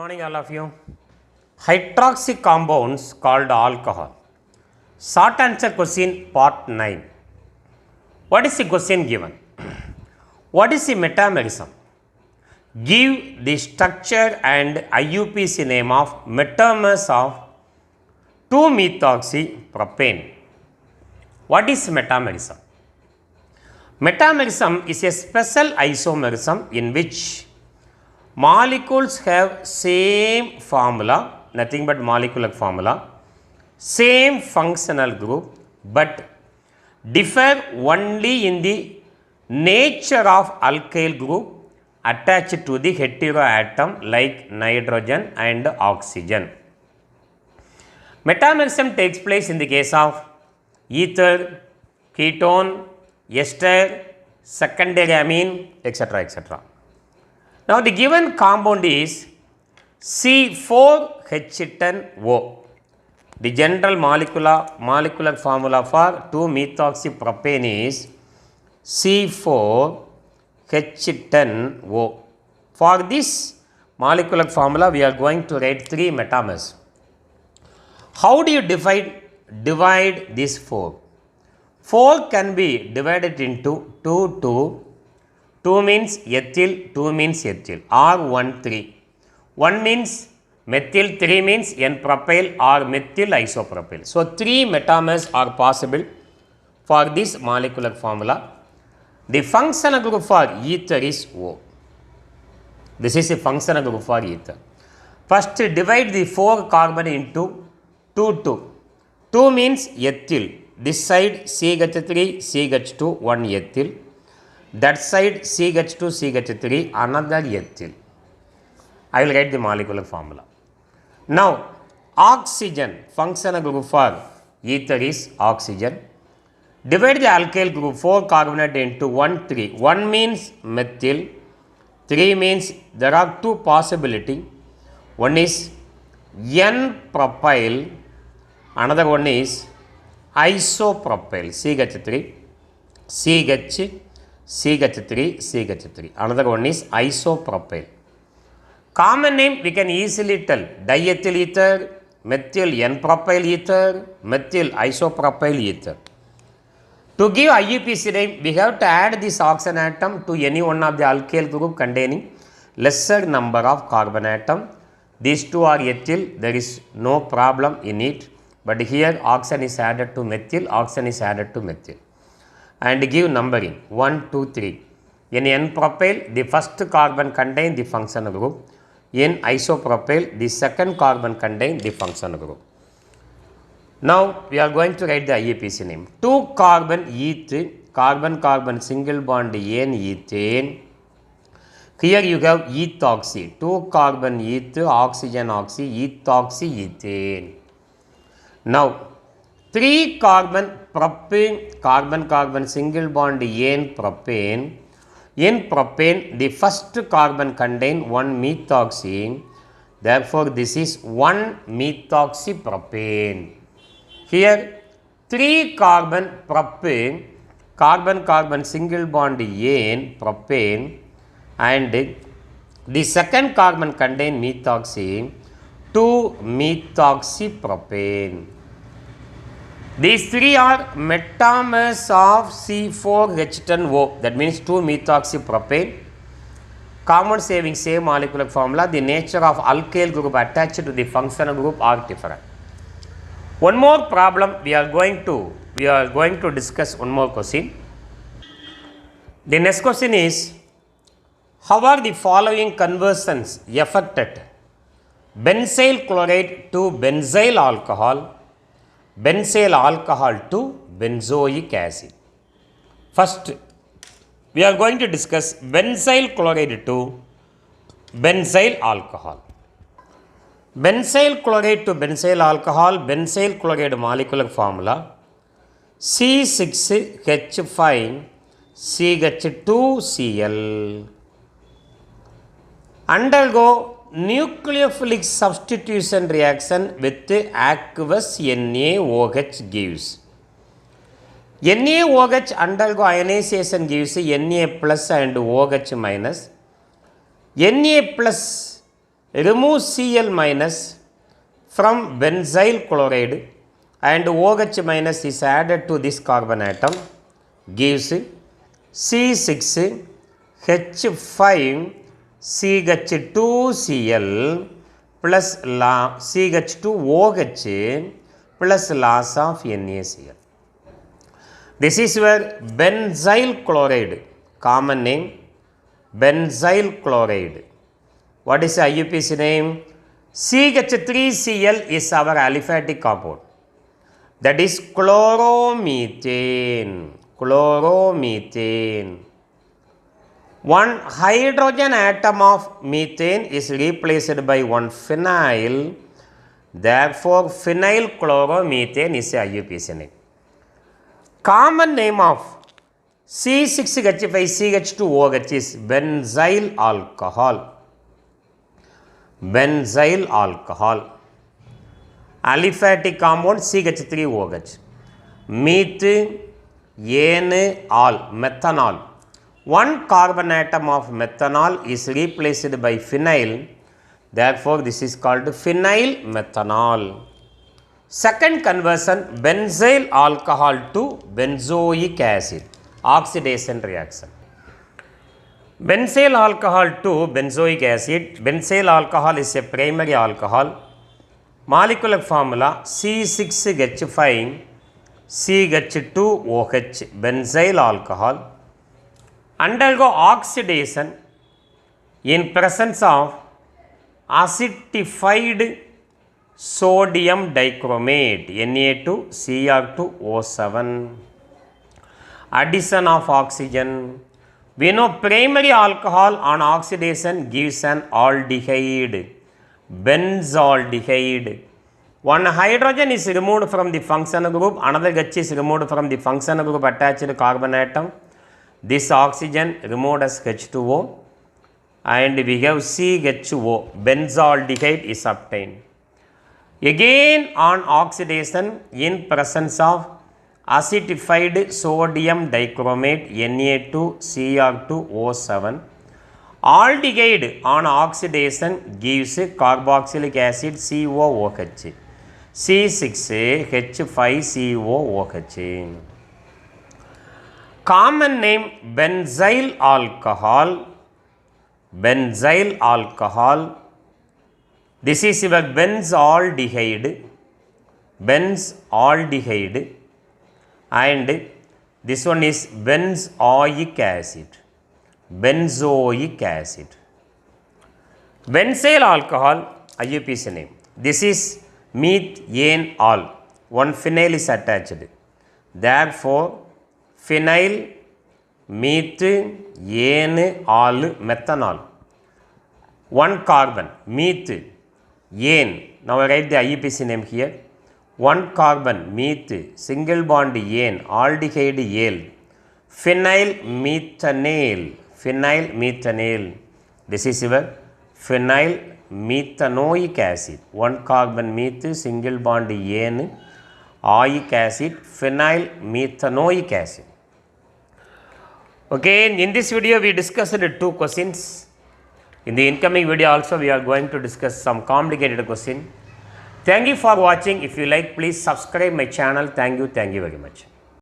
morning, all of you. Hydroxy compounds called alcohol. Short answer question part 9. What is the question given? What is the metamerism? Give the structure and IUPAC name of metamers of 2-methoxypropane. What is metamerism? Metamerism is a special isomerism in which molecules have same formula, nothing but molecular formula, same functional group, but differ only in the nature of alkyl group attached to the heteroatom like nitrogen and oxygen. Metamerism takes place in the case of ether, ketone, ester, secondary amine, etc. etc. Now, the given compound is C4H10O. The general molecular formula for 2-methoxypropane is C4H10O. For this molecular formula, we are going to write 3 metamers. How do you divide these 4? 4 can be divided into 2 means ethyl, 2 means ethyl, or 1 3. 1 means methyl, 3 means N-propyl or methyl isopropyl. So, 3 metamers are possible for this molecular formula. The functional group for ether is O. This is the functional group for ether. First, divide the 4 carbon into 2. 2 means ethyl. This side CH3, CH2, 1 ethyl. That side CH2, CH3, another ethyl. I will write the molecular formula. Now, oxygen, functional group for ether is oxygen. Divide the alkyl group 4 carbonate into 1 3. 1 means methyl, 3 means there are 2 possibilities. One is N-propyl, another one is isopropyl, CH3, CH3. Another one is isopropyl. Common name we can easily tell: diethyl ether, methyl N-propyl ether, methyl isopropyl ether. To give IUPAC name, we have to add this oxygen atom to any one of the alkyl group containing lesser number of carbon atom. These 2 are ethyl, there is no problem in it, but here oxygen is added to methyl, oxygen is added to methyl. And give numbering 1 2 3. In N-propyl, the first carbon contains the functional group. In isopropyl, the second carbon contains the functional group. Now, we are going to write the IUPAC name. 2 carbon eth, carbon single bond N ethane. Here you have ethoxy, 2 carbon eth, oxygen oxy, ethoxy ethane. Now, 3 carbon propane, carbon single bond N propane. In propane, the first carbon contains 1 methoxy. Therefore, this is 1 methoxypropane. Here, 3 carbon propane, carbon single bond N propane, and the second carbon contains methoxy, 2 methoxypropane. These 3 are metamers of C4H10O, that means 2-methoxypropane. Compounds having same molecular formula, the nature of alkyl group attached to the functional group are different. One more problem we are going to discuss one more question. The next question is, how are the following conversions affected? Benzyl chloride to benzyl alcohol, benzyl alcohol to benzoic acid. First, we are going to discuss benzyl chloride to benzyl alcohol. Benzyl chloride to benzyl alcohol, benzyl chloride molecular formula C6H5CH2Cl. Undergo nucleophilic substitution reaction with aqueous NaOH gives. NaOH undergo ionization gives Na plus and OH minus. Na plus remove Cl minus from benzyl chloride and OH minus is added to this carbon atom gives C6H5CH2Cl plus CH2OH plus loss of NaCl. This is where benzyl chloride, common name benzyl chloride. What is the IUPAC name? CH3Cl is our aliphatic compound. That is chloromethane. Chloromethane. One hydrogen atom of methane is replaced by one phenyl. Therefore, phenyl chloromethane is the IUPAC name. Common name of C6H5CH2OH is benzyl alcohol. Benzyl alcohol. Aliphatic compound CH3OH. Meth, ane, al, methanol. One carbon atom of methanol is replaced by phenyl. Therefore, this is called phenyl methanol. Second conversion, benzyl alcohol to benzoic acid. Oxidation reaction. Benzyl alcohol to benzoic acid. Benzyl alcohol is a primary alcohol. Molecular formula C6H5CH2OH benzyl alcohol undergo oxidation in presence of acidified sodium dichromate Na2Cr2O7. Addition of oxygen. We know primary alcohol on oxidation gives an aldehyde, benzaldehyde. One hydrogen is removed from the functional group, another H is removed from the functional group attached to carbon atom. This oxygen removed as H2O and we have CHO, benzaldehyde is obtained. Again on oxidation in presence of acidified sodium dichromate Na2Cr2O7. Aldehyde on oxidation gives carboxylic acid COOH, C6H5COOH. Common name benzyl alcohol. Benzyl alcohol. This is your benzaldehyde. Benzaldehyde. And this one is benzoic acid. Benzoic acid. Benzyl alcohol, IUPAC name. This is methane al. One phenyl is attached. Therefore, phenyl, meth, ane, al, methanol. One carbon, meth, ane. Now I write the IUPAC name here. One carbon, meth, single bond ane, aldehyde al, phenyl methanal. Phenyl methanal. This is your phenyl methanoic acid. One carbon meth, single bond ane, oic acid, phenyl methanoic acid. Okay, in this video we discussed two questions. In the incoming video also we are going to discuss some complicated question. Thank you for watching. If you like, please subscribe my channel. Thank you very much.